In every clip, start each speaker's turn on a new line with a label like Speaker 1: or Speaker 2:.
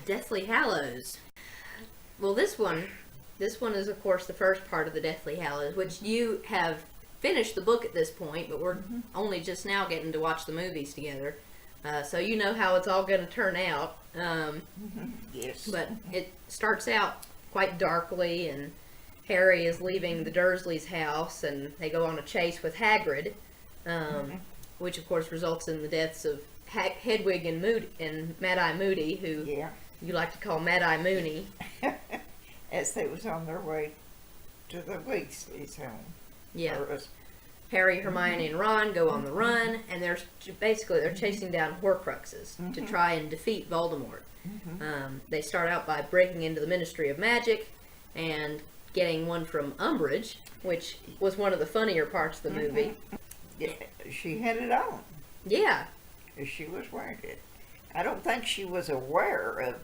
Speaker 1: Deathly Hallows. Well, this one is, of course, the first part of the Deathly Hallows, which you have finished the book at this point, but we're only just now getting to watch the movies together. So you know how it's all going to turn out.
Speaker 2: Yes.
Speaker 1: But it starts out quite darkly, and Harry is leaving the Dursleys' house, and they go on a chase with Hagrid, which of course results in the deaths of Hedwig and Mad-Eye Moody, who you like to call Mad-Eye Mooney.
Speaker 2: As they was on their way to the Weasleys' home.
Speaker 1: Yeah. Harry, Hermione, and Ron go on the run, and they're chasing down Horcruxes to try and defeat Voldemort. They start out by breaking into the Ministry of Magic and getting one from Umbridge, which was one of the funnier parts of the movie.
Speaker 2: Yeah, she had it on.
Speaker 1: Yeah.
Speaker 2: She was wearing it. I don't think she was aware of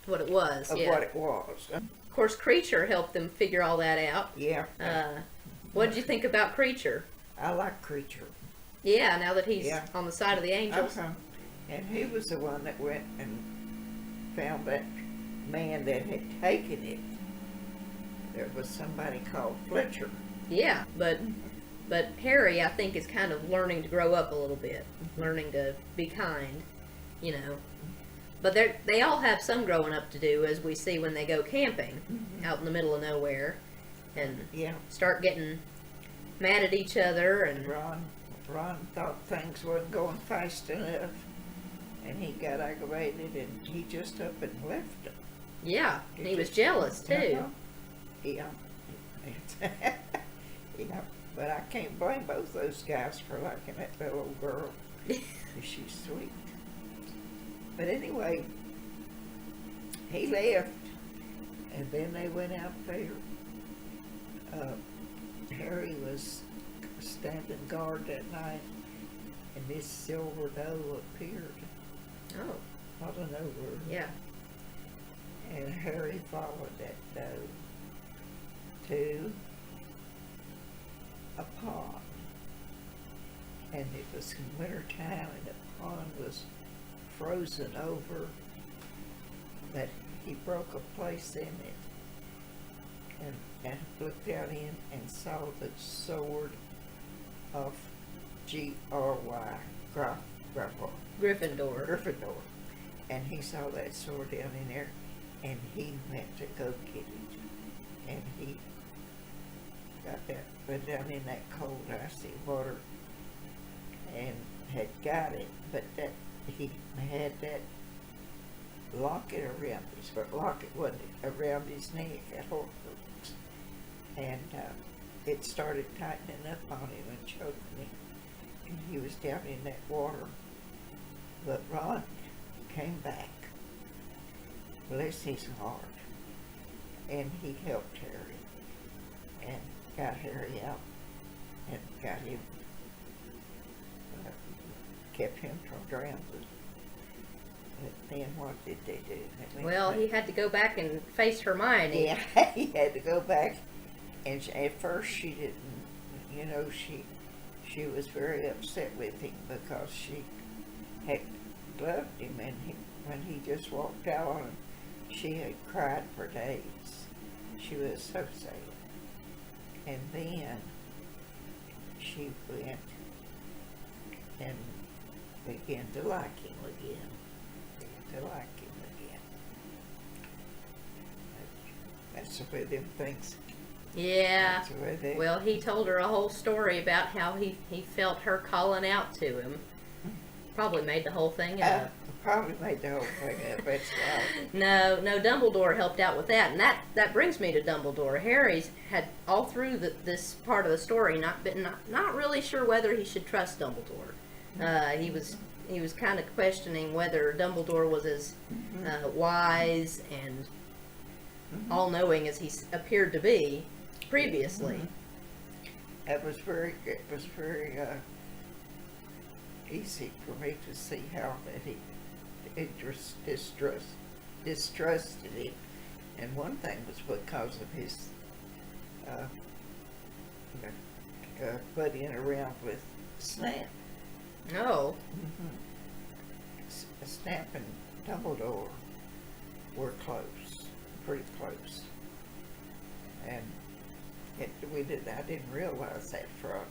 Speaker 1: what it was.
Speaker 2: What it was.
Speaker 1: Of course, Creature helped them figure all that out.
Speaker 2: Yeah.
Speaker 1: What did you think about Creature?
Speaker 2: I like Creature.
Speaker 1: Yeah, now that he's on the side of the angels.
Speaker 2: And he was the one that went and found that man that had taken it. There was somebody called Fletcher.
Speaker 1: Yeah, but Harry, I think, is kind of learning to grow up a little bit, learning to be kind, you know. But they all have some growing up to do, as we see when they go camping out in the middle of nowhere, and start getting mad at each other. And
Speaker 2: Ron thought things wasn't going fast enough, and he got aggravated, and he just up and left them.
Speaker 1: Yeah, he was jealous too.
Speaker 2: Yeah. But I can't blame both those guys for liking that little girl. She's sweet. But anyway, he left, and then they went out there. Harry was standing guard that night, and this silver doe appeared.
Speaker 1: Oh.
Speaker 2: Out of nowhere.
Speaker 1: Yeah.
Speaker 2: And Harry followed that doe to a pond. And it was in winter time, and the pond was frozen over, that he broke a place in it and looked out in and saw the sword of G-R-Y, Gryffindor. And he saw that sword down in there, and he went to go get it. And he went down in that cold, icy water and had got it, but that he had that locket around his, but locket wasn't around his neck at Horcrux, and it started tightening up on him and choking him, and he was down in that water. But Ron came back, bless his heart, and he helped Harry and got Harry out and got him, kept him from drowning. But then what did they do?
Speaker 1: Well, he had to go back and face Hermione.
Speaker 2: Yeah, he had to go back, and at first she didn't, you know, she was very upset with him because she had loved him, and when he just walked out on him, she had cried for days. She was so sad. And then she went and began to like him again. That's the way them things.
Speaker 1: Yeah.
Speaker 2: That's the way they.
Speaker 1: Well, he told her a whole story about how he felt her calling out to him. Probably made the whole thing up.
Speaker 2: Probably made the whole thing up. That's right.
Speaker 1: No, Dumbledore helped out with that, and that brings me to Dumbledore. Harry's had all through this part of the story not really sure whether he should trust Dumbledore. He was kind of questioning whether Dumbledore was as wise and all-knowing as he appeared to be previously.
Speaker 2: It was very easy for me to see how that he distrusted him, and one thing was because of his buddying around with Snap.
Speaker 1: Oh.
Speaker 2: Snap and Dumbledore were close, pretty close. And I didn't realize that for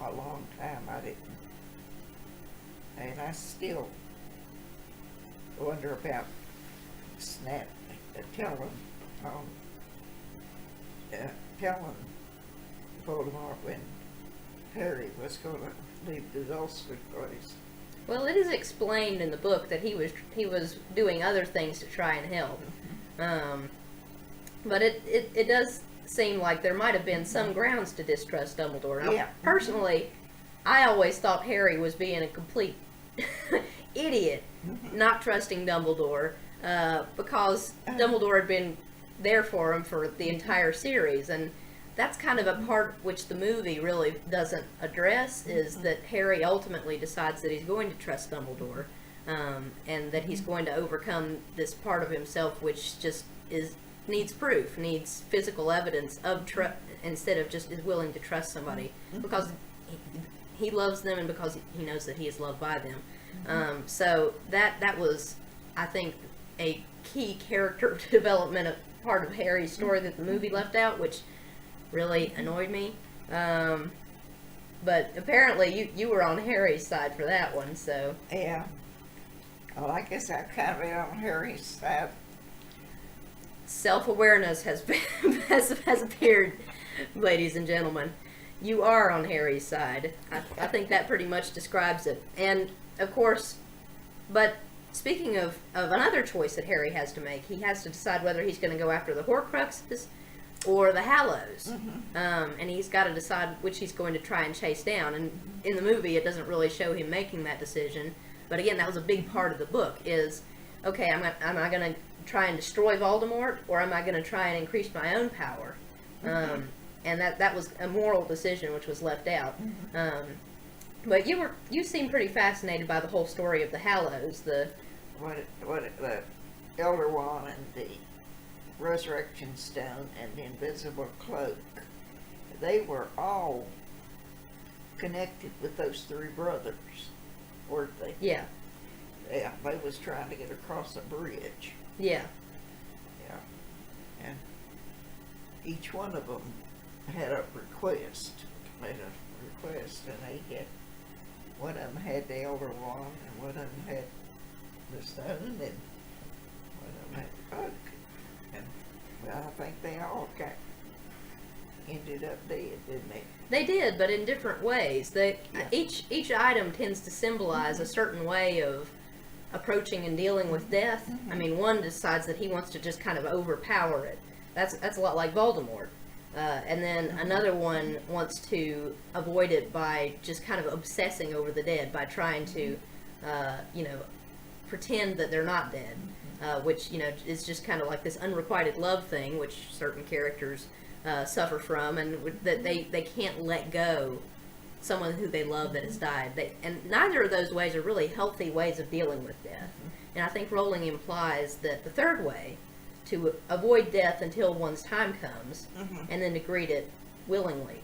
Speaker 2: a long time. I didn't. And I still wonder about Snap telling Voldemort when Harry was going to leave the Dulcet place.
Speaker 1: Well, it is explained in the book that he was doing other things to try and help. But it does seem like there might have been some grounds to distrust Dumbledore. Now,
Speaker 2: Yeah.
Speaker 1: personally, I always thought Harry was being a complete idiot, not trusting Dumbledore, because Dumbledore had been there for him for the entire series, and that's kind of a part which the movie really doesn't address, is that Harry ultimately decides that he's going to trust Dumbledore, and that he's going to overcome this part of himself which just needs proof, needs physical evidence of trust, instead of just is willing to trust somebody because he loves them and because he knows that he is loved by them. So that was, I think, a key character development part of Harry's story that the movie left out, which really annoyed me. But apparently you were on Harry's side for that one, so.
Speaker 2: Yeah. Well, I guess I kind of been on Harry's side.
Speaker 1: Self-awareness has has appeared, ladies and gentlemen. You are on Harry's side. I think that pretty much describes it. And, of course, but speaking of another choice that Harry has to make, he has to decide whether he's going to go after the Horcruxes or the Hallows. And he's got to decide which he's going to try and chase down. And in the movie, it doesn't really show him making that decision. But again, that was a big part of the book, is, okay, am I going to try and destroy Voldemort, or am I going to try and increase my own power? And that was a moral decision which was left out. But you seem pretty fascinated by the whole story of the Hallows, the
Speaker 2: Elder Wand and the Resurrection Stone and the Invisible Cloak. They were all connected with those three brothers, weren't they?
Speaker 1: Yeah.
Speaker 2: Yeah, they was trying to get across a bridge.
Speaker 1: Yeah.
Speaker 2: Yeah. And each one of them had a request, and one of them had the Elder Wand, and one of them had the stone, and one of them had the book. And, well, I think they all ended up dead, didn't they?
Speaker 1: They did, but in different ways. Each item tends to symbolize a certain way of approaching and dealing with death. I mean, one decides that he wants to just kind of overpower it. That's a lot like Voldemort. And then another one wants to avoid it by just kind of obsessing over the dead, by trying to, pretend that they're not dead, which, is just kind of like this unrequited love thing, which certain characters suffer from, and that they can't let go someone who they love that has died. And neither of those ways are really healthy ways of dealing with death. And I think Rowling implies that the third way, to avoid death until one's time comes, and then to greet it willingly,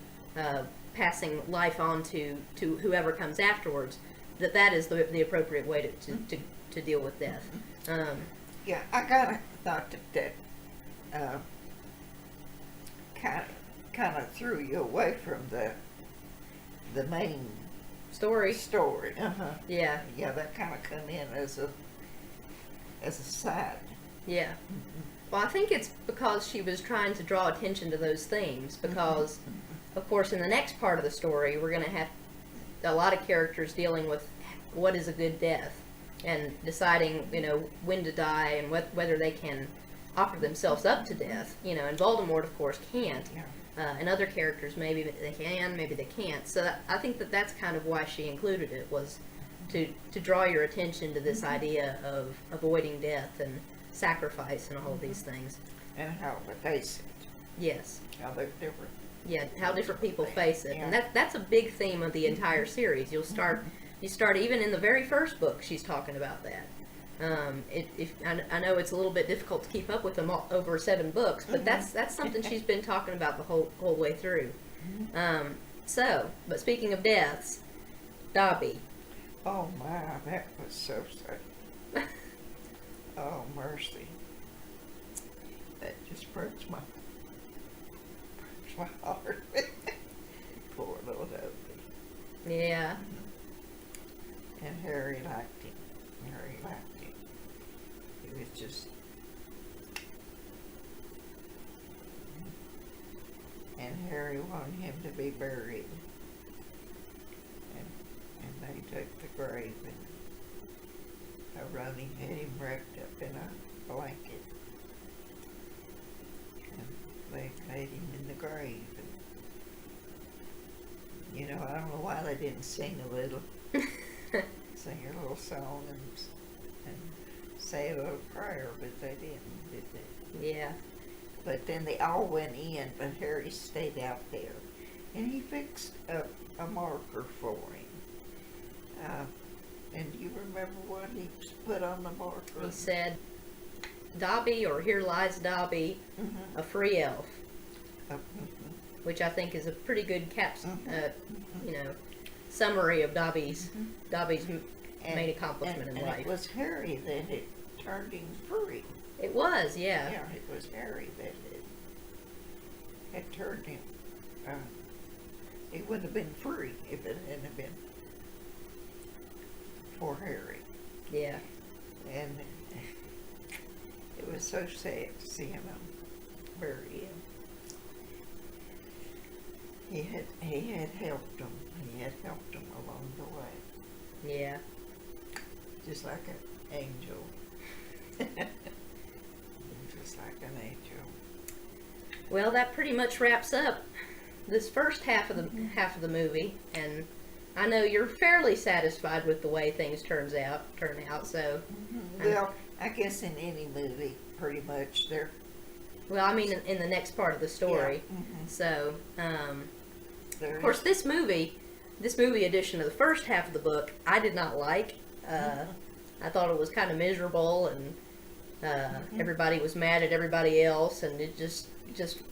Speaker 1: passing life on to whoever comes afterwards, that is the appropriate way to deal with death.
Speaker 2: Yeah, I kind of thought that kind of threw you away from the main
Speaker 1: Story. Yeah.
Speaker 2: Yeah, that kind of come in as a side.
Speaker 1: Yeah. Well, I think it's because she was trying to draw attention to those themes, because, of course, in the next part of the story, we're going to have a lot of characters dealing with what is a good death, and deciding, when to die, and whether they can offer themselves up to death, and Voldemort, of course, can't.
Speaker 2: Yeah.
Speaker 1: And other characters, maybe they can, maybe they can't. So I think that's kind of why she included it, was to draw your attention to this idea of avoiding death and sacrifice and all of these things.
Speaker 2: And how they face it.
Speaker 1: Yes.
Speaker 2: How they're different.
Speaker 1: Yeah, how different people face it.
Speaker 2: Yeah.
Speaker 1: And that's a big theme of the entire series. You start even in the very first book, she's talking about that. I know it's a little bit difficult to keep up with them all, over 7 books, but that's something she's been talking about the whole way through. But speaking of deaths, Dobby.
Speaker 2: Oh my, that was so sad. Oh, mercy. That just breaks my heart. Poor little Dopey.
Speaker 1: Yeah.
Speaker 2: And Harry liked him. Harry liked him. He was just... And Harry wanted him to be buried. And they took the grave and Ronnie had him wrapped up in a blanket. And they laid him in the grave. And, you know, I don't know why they didn't sing a little song and say a little prayer, but they didn't, did they?
Speaker 1: Yeah.
Speaker 2: But then they all went in, but Harry stayed out there. And he fixed a marker for him. And do you remember what he put on the marker?
Speaker 1: He said, Dobby, or here lies Dobby, a free elf. Which I think is a pretty good summary of Dobby's main accomplishment in life.
Speaker 2: And it was Harry that had turned him free.
Speaker 1: It was, yeah.
Speaker 2: Yeah, it was Harry that had turned him. He wouldn't have been free if it hadn't been for Harry.
Speaker 1: Yeah.
Speaker 2: And it was so sad to see him bury him. He had helped him. He had helped him along the way.
Speaker 1: Yeah.
Speaker 2: Just like an angel. Just like an angel.
Speaker 1: Well, that pretty much wraps up this first half of the movie, and I know you're fairly satisfied with the way things turn out. So,
Speaker 2: Well, I guess in any movie, pretty much they're.
Speaker 1: Well, I mean, in the next part of the story.
Speaker 2: Yeah.
Speaker 1: So, of course, this movie edition of the first half of the book, I did not like. I thought it was kind of miserable, and everybody was mad at everybody else, and it just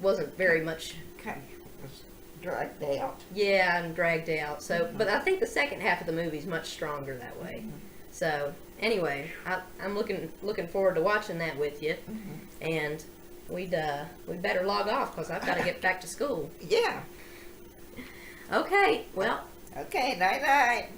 Speaker 1: wasn't very much.
Speaker 2: Okay, it was dragged out.
Speaker 1: Yeah, and dragged out. So, but I think the second half of the movie is much stronger that way. So, anyway, I'm looking forward to watching that with you, and we better log off because I've got to get back to school.
Speaker 2: Yeah.
Speaker 1: Okay, well.
Speaker 2: Okay, night-night.